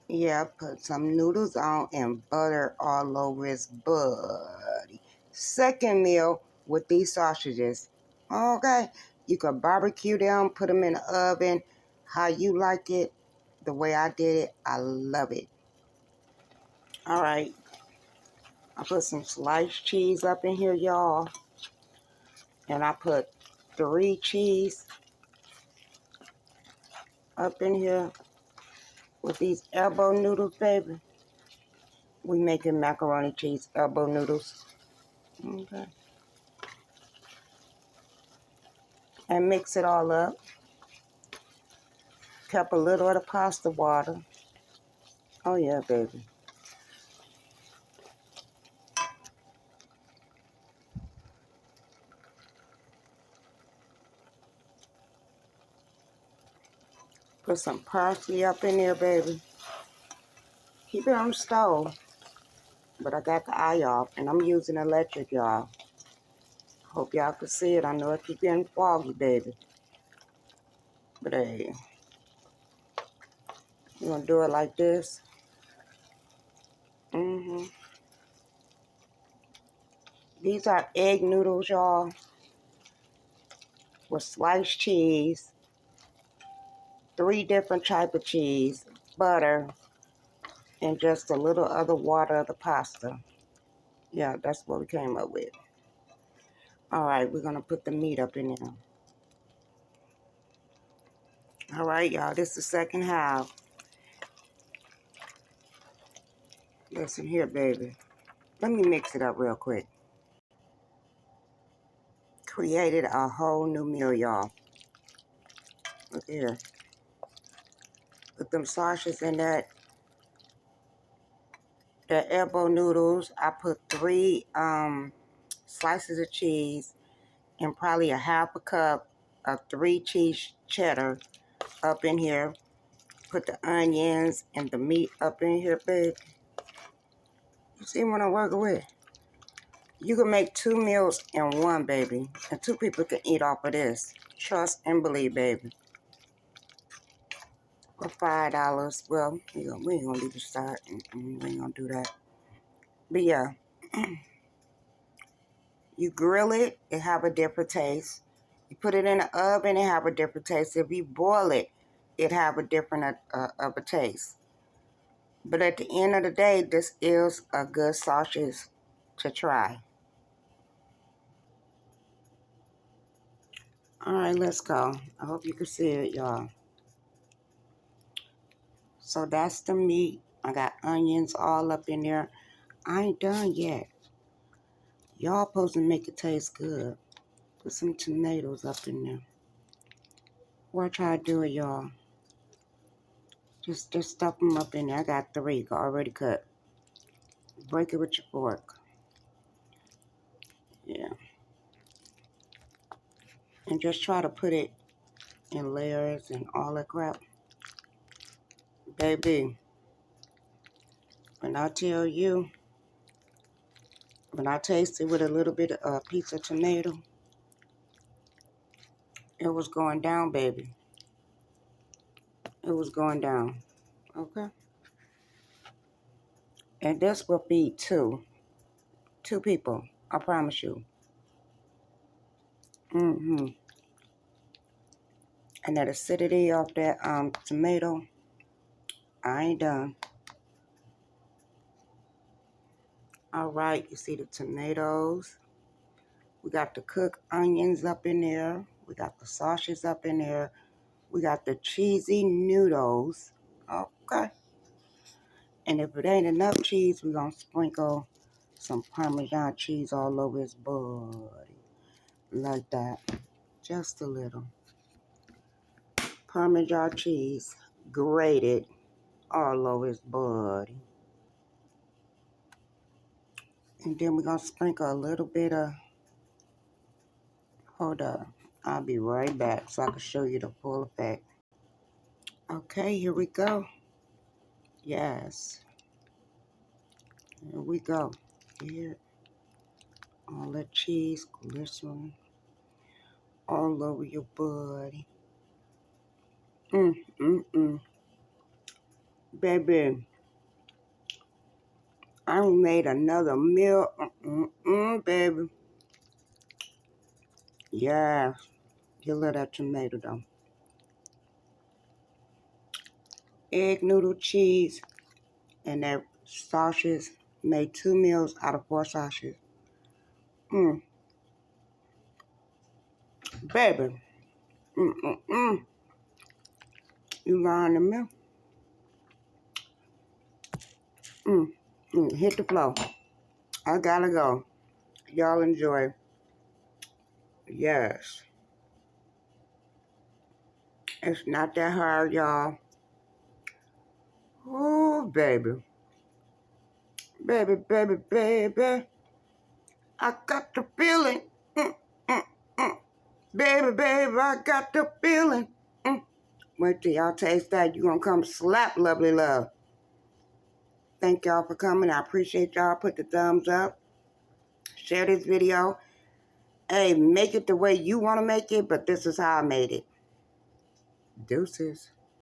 Yeah, put some noodles on and butter all over his body. Second meal with these sausages. Okay, you can barbecue them, put them in the oven, how you like it. The way I did it, I love it. All right, I put some sliced cheese up in here, y'all. And I put 3 cheese up in here with these elbow noodles, baby. We making macaroni cheese elbow noodles. Okay. And mix it all up. Kept a little of the pasta water. Oh yeah, baby. Put some parsley up in there, baby. Keep it on the stove. But I got the eye off, and I'm using electric, y'all. Hope y'all can see it. I know it keep getting foggy, baby. But hey, you're gonna do it like this. These are egg noodles, y'all, with sliced cheese, 3 different type of cheese, butter, and just a little other water of the pasta. Yeah, that's what we came up with. All right, we're gonna put the meat up in there. All right, y'all, this is the second half. Listen here, baby. Let me mix it up real quick. Created a whole new meal, y'all. Look here. Put them sausages in that. The elbow noodles. I put 3 slices of cheese and probably a half a cup of 3 cheese cheddar up in here. Put the onions and the meat up in here, baby. You see what I'm working with? You can make 2 meals in one, baby. And 2 people can eat off of this. Trust and believe, baby. For $5. Well, we ain't gonna leave it start. We ain't gonna do that. But yeah, you grill it, it have a different taste. You put it in the oven, it have a different taste. If you boil it, it have a different of a taste. But at the end of the day, this is a good sausage to try. All right, let's go. I hope you can see it, y'all. So that's the meat. I got onions all up in there. I ain't done yet. Y'all supposed to make it taste good. Put some tomatoes up in there. Watch how I do it, y'all. Just stuff them up in there. I got 3 already cut. Break it with your fork. Yeah. And just try to put it in layers and all that crap. Baby, when I tell you, when I tasted with a little bit of a piece of tomato, it was going down, baby. It was going down. Okay? And this will feed 2 people. I promise you. And that acidity off that tomato, I ain't done. All right, you see the tomatoes. We got the cooked onions up in there. We got the sausages up in there. We got the cheesy noodles. Okay. And if it ain't enough cheese, we're going to sprinkle some Parmesan cheese all over his body. Like that. Just a little. Parmesan cheese grated all over his body. And then we're going to sprinkle a little bit of... Hold up. I'll be right back so I can show you the full effect. Okay, here we go. Yes. Here we go. Here. All that cheese glycerin all over your body. Baby, I made another meal. Baby. Yeah. You love that tomato, though. Egg, noodle, cheese, and that sausage. Made 2 meals out of 4 sausages. Baby. You lying to me? Hit the floor. I gotta go. Y'all enjoy. Yes. It's not that hard, y'all. Oh, baby. Baby, baby, baby. I got the feeling. Baby, baby, I got the feeling. Wait till y'all taste that. You gonna come slap lovely love. Thank y'all for coming. I appreciate y'all. Put the thumbs up. Share this video. Hey, make it the way you want to make it, but this is how I made it. Deuces.